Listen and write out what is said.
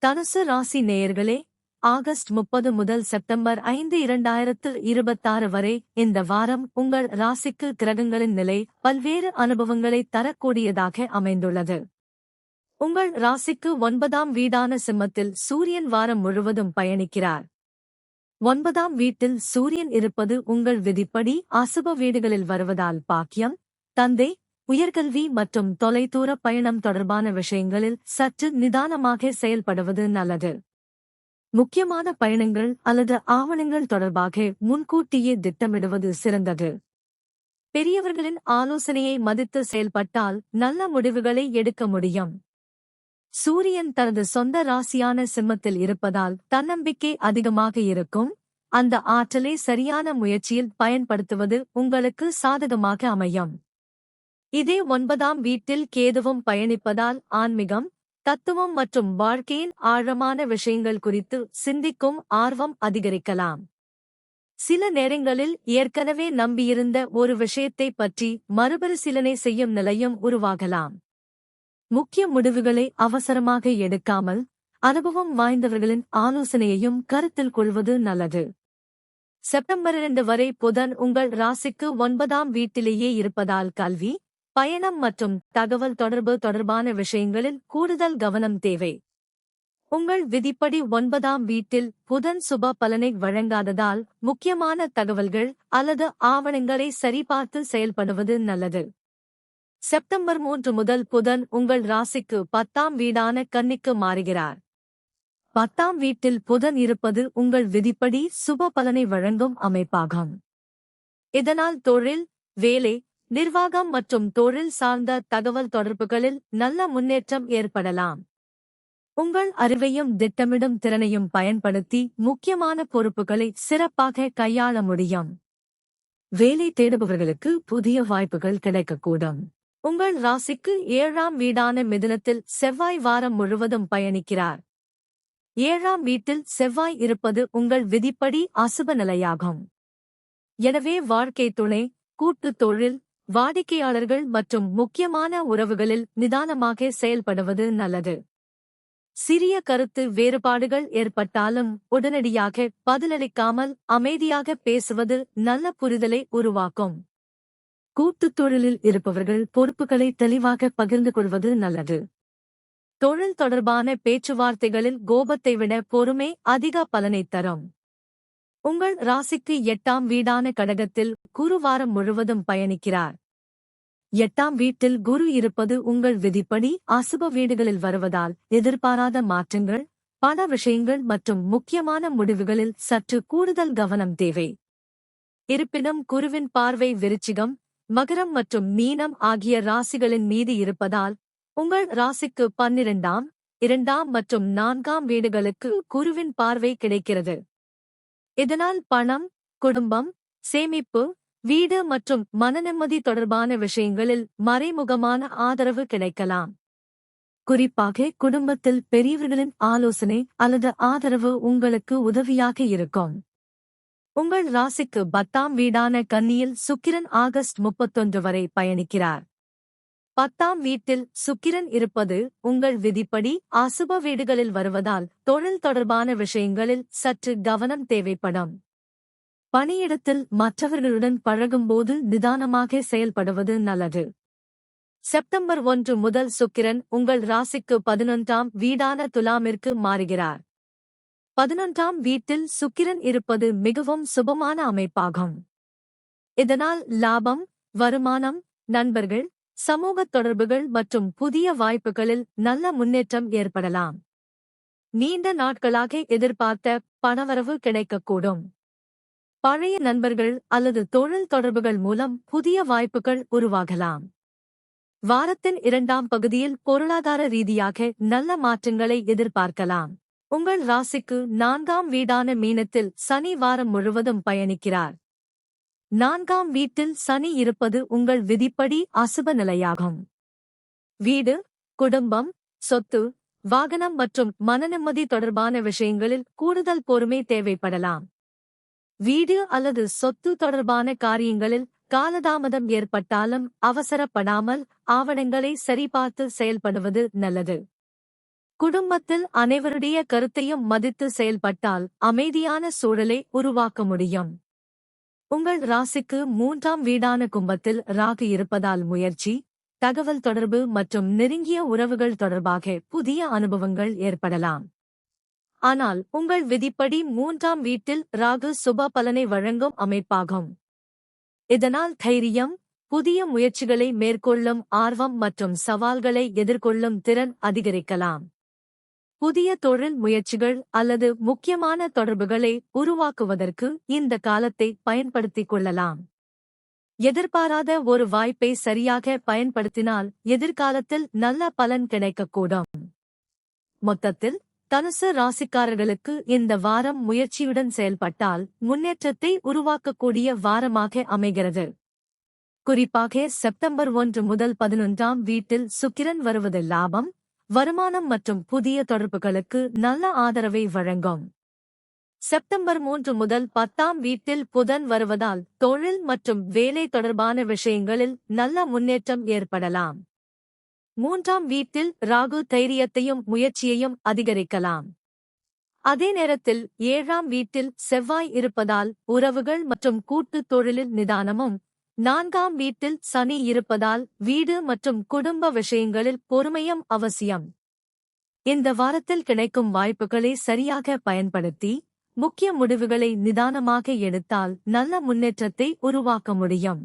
தனுசு ராசி நேயர்களே, ஆகஸ்ட் 30 முதல் செப்டம்பர் 5 2026 வரை இந்த வாரம் உங்கள் ராசிக்கு கிரகங்களின் நிலை பல்வேறு அனுபவங்களை தரக்கூடியதாக அமைந்துள்ளது. உங்கள் ராசிக்கு 9ஆம் வீடான சிம்மத்தில் சூரியன் வாரம் முழுவதும் பயணிக்கிறார். 9ஆம் வீட்டில் சூரியன் இருப்பது உங்கள் விதிப்படி அசுப வீடுகளில் வருவதால் பாக்கியம், தந்தை, உயர்கல்வி மற்றும் தொலைதூர பயணம் தொடர்பான விஷயங்களில் சற்று நிதானமாக செயல்படுவது நல்லது. முக்கியமான பயணங்கள் அல்லது ஆவணங்கள் தொடர்பாக முன்கூட்டியே திட்டமிடுவது சிறந்தது. பெரியவர்களின் ஆலோசனையை மதித்து செயல்பட்டால் நல்ல முடிவுகளை எடுக்க முடியும். சூரியன் தனது சொந்த ராசியான சிம்மத்தில் இருப்பதால் தன்னம்பிக்கை அதிகமாக இருக்கும். அந்த ஆற்றலை சரியான முயற்சியில் பயன்படுத்துவது உங்களுக்கு சாதகமாக அமையும். இதே 9ஆம் வீட்டில் கேதுவும் பயணிப்பதால் ஆன்மீகம், தத்துவம் மற்றும் வாழ்க்கையின் ஆழமான விஷயங்கள் குறித்து சிந்திக்கும் ஆர்வம் அதிகரிக்கலாம். சில நேரங்களில் ஏற்கனவே நம்பியிருந்த ஒரு விஷயத்தை பற்றி மறுபரிசீலனை செய்யும் நிலையும் உருவாகலாம். முக்கிய முடிவுகளை அவசரமாக எடுக்காமல் அனுபவம் வாய்ந்தவர்களின் ஆலோசனையையும் கருத்தில் கொள்வது நல்லது. செப்டம்பர் 2 வரை புதன் உங்கள் ராசிக்கு 9ஆம் வீட்டிலேயே இருப்பதால் கல்வி, பயணம் மற்றும் தகவல் தொடர்பு தொடர்பான விஷயங்களில் கூடுதல் கவனம் தேவை. உங்கள் விதிப்படி 9ஆம் வீட்டில் புதன் சுப பலனை வழங்காததால் முக்கியமான தகவல்கள் அல்லது ஆவணங்களை சரிபார்த்து செயல்படுவது நல்லது. செப்டம்பர் 3 முதல் புதன் உங்கள் ராசிக்கு 10ஆம் வீடான கன்னிக்கு மாறுகிறார். 10ஆம் வீட்டில் புதன் இருப்பது உங்கள் விதிப்படி சுப பலனை வழங்கும் அமைப்பாகும். இதனால் தொழில், வேலை, நிர்வாகம் மற்றும் தொழில் சார்ந்த தகவல் தொடர்புகளில் நல்ல முன்னேற்றம் ஏற்படலாம். உங்கள் அறிவையும் திட்டமிடும் திறனையும் பயன்படுத்தி முக்கியமான பொறுப்புகளை சிறப்பாக கையாள முடியும். வேலை தேடுபவர்களுக்கு புதிய வாய்ப்புகள் கிடைக்கக்கூடும். உங்கள் ராசிக்கு 7ஆம் வீடான மிதுனத்தில் செவ்வாய் வாரம் முழுவதும் பயணிக்கிறார். 7ஆம் வீட்டில் செவ்வாய் இருப்பது உங்கள் விதிப்படி அசுப நிலையாகும். எனவே வாழ்க்கை துணை, கூட்டுத் தொழில், வாடிக்கையாளர்கள் மற்றும் முக்கியமான உறவுகளில் நிதானமாக செயல்படுவது நல்லது. சிறிய கருத்து வேறுபாடுகள் ஏற்பட்டாலும் உடனடியாக பதிலளிக்காமல் அமைதியாக பேசுவது நல்ல புரிதலை உருவாக்கும். கூட்டுத் தொழிலில் இருப்பவர்கள் பொறுப்புகளை தெளிவாக பகிர்ந்து கொள்வது நல்லது. தொழில் தொடர்பான பேச்சுவார்த்தைகளில் கோபத்தை விட பொறுமை அதிக பலனை தரும். உங்கள் ராசிக்கு 8ஆம் வீடான கடகத்தில் குரு வாரம் முழுவதும் பயணிக்கிறார். 8ஆம் வீட்டில் குரு இருப்பது உங்கள் விதிப்படி அசுப வீடுகளில் வருவதால் எதிர்பாராத மாற்றங்கள், பண விஷயங்கள் மற்றும் முக்கியமான முடிவுகளில் சற்று கூடுதல் கவனம் தேவை. இருப்பினும் குருவின் பார்வை விருச்சிகம், மகரம் மற்றும் மீனம் ஆகிய ராசிகளின் மீது இருப்பதால் உங்கள் ராசிக்கு 12ஆம், 2ஆம் மற்றும் 4ஆம் வீடுகளுக்கு குருவின் பார்வை கிடைக்கிறது. இதனால் பணம், குடும்பம், சேமிப்பு, வீடு மற்றும் மனநிம்மதி தொடர்பான விஷயங்களில் மறைமுகமான ஆதரவு கிடைக்கலாம். குறிப்பாக குடும்பத்தில் பெரியவர்களின் ஆலோசனை அல்லது ஆதரவு உங்களுக்கு உதவியாக இருக்கும். உங்கள் ராசிக்கு 10ஆம் வீடான கன்னியில் சுக்கிரன் ஆகஸ்ட் 31 வரை பயணிக்கிறார். 10ஆம் வீட்டில் சுக்கிரன் இருப்பது உங்கள் விதிப்படி அசுப வீடுகளில் வருவதால் தொழில் தொடர்பான விஷயங்களில் சற்று கவனம் தேவைப்படும். பணியிடத்தில் மற்றவர்களுடன் பழகும்போது நிதானமாக செயல்படுவது நல்லது. செப்டம்பர் 1 முதல் சுக்கிரன் உங்கள் ராசிக்கு 11ஆம் வீடான துலாமிற்கு மாறுகிறார். 11ஆம் வீட்டில் சுக்கிரன் இருப்பது மிகவும் சுபமான அமைப்பாகும். இதனால் லாபம், வருமானம், நண்பர்கள், சமூகத் தொடர்புகள் மற்றும் புதிய வாய்ப்புகளில் நல்ல முன்னேற்றம் ஏற்படலாம். நீண்ட நாட்களாக எதிர்பார்த்த பணவரவு கிடைக்கக்கூடும். பழைய நண்பர்கள் அல்லது தொழில் தொடர்புகள் மூலம் புதிய வாய்ப்புகள் உருவாகலாம். வாரத்தின் 2ஆம் பகுதியில் பொருளாதார ரீதியாக நல்ல மாற்றங்களை எதிர்பார்க்கலாம். உங்கள் ராசிக்கு 4ஆம் வீடான மீனத்தில் சனி வாரம் முழுவதும் பயணிக்கிறார். 4ஆம் வீட்டில் சனி இருப்பது உங்கள் விதிப்படி அசுப நிலையாகும். வீடு, குடும்பம், சொத்து, வாகனம் மற்றும் மனநிம்மதி தொடர்பான விஷயங்களில் கூடுதல் பொறுமை தேவைப்படலாம். வீடு அல்லது சொத்து தொடர்பான காரியங்களில் காலதாமதம் ஏற்பட்டாலும் அவசரப்படாமல் ஆவணங்களை சரிபார்த்து செயல்படுவது நல்லது. குடும்பத்தில் அனைவருடைய கருத்தையும் மதித்து செயல்பட்டால் அமைதியான சூழலை உருவாக்க முடியும். உங்கள் ராசிக்கு 3ஆம் வீடான கும்பத்தில் ராகு இருப்பதால் முயற்சி, தகவல் தொடர்பு மற்றும் நெருங்கிய உறவுகள் தொடர்பாக புதிய அனுபவங்கள் ஏற்படலாம். ஆனால் உங்கள் விதிப்படி 3ஆம் வீட்டில் ராகு சுப பலனை வழங்கும் அமைப்பாகும். இதனால் தைரியம், புதிய முயற்சிகளை மேற்கொள்ளும் ஆர்வம் மற்றும் சவால்களை எதிர்கொள்ளும் திறன் அதிகரிக்கலாம். புதிய தொழில் முயற்சிகள் அல்லது முக்கியமான தொடர்புகளை உருவாக்குவதற்கு இந்த காலத்தை பயன்படுத்திக் கொள்ளலாம். எதிர்பாராத ஒரு வாய்ப்பை சரியாக பயன்படுத்தினால் எதிர்காலத்தில் நல்ல பலன் கிடைக்கக்கூடும். மொத்தத்தில் தனுசு ராசிக்காரர்களுக்கு இந்த வாரம் முயற்சியுடன் செயல்பட்டால் முன்னேற்றத்தை உருவாக்கக்கூடிய வாரமாக அமைகிறது. குறிப்பாக செப்டம்பர் 1 முதல் 11ஆம் வீட்டில் சுக்கிரன் வருவது லாபம், வருமானம் மற்றும் புதிய தொடர்புகளுக்கு நல்ல ஆதரவை வழங்கும். செப்டம்பர் 3 முதல் 10ஆம் வீட்டில் புதன் வருவதால் தொழில் மற்றும் வேலை தொடர்பான விஷயங்களில் நல்ல முன்னேற்றம் ஏற்படலாம். 3ஆம் வீட்டில் ராகு தைரியத்தையும் முயற்சியையும் அதிகரிக்கலாம். அதே நேரத்தில் 7ஆம் வீட்டில் செவ்வாய் இருப்பதால் உறவுகள் மற்றும் கூட்டுத் தொழிலில் நிதானமும், 4ஆம் வீட்டில் சனி இருப்பதால் வீடு மற்றும் குடும்ப விஷயங்களில் பொறுமையும் அவசியம். இந்த வாரத்தில் கிடைக்கும் வாய்ப்புகளை சரியாக பயன்படுத்தி முக்கிய முடிவுகளை நிதானமாக எடுத்தால் நல்ல முன்னேற்றத்தை உருவாக்க முடியும்.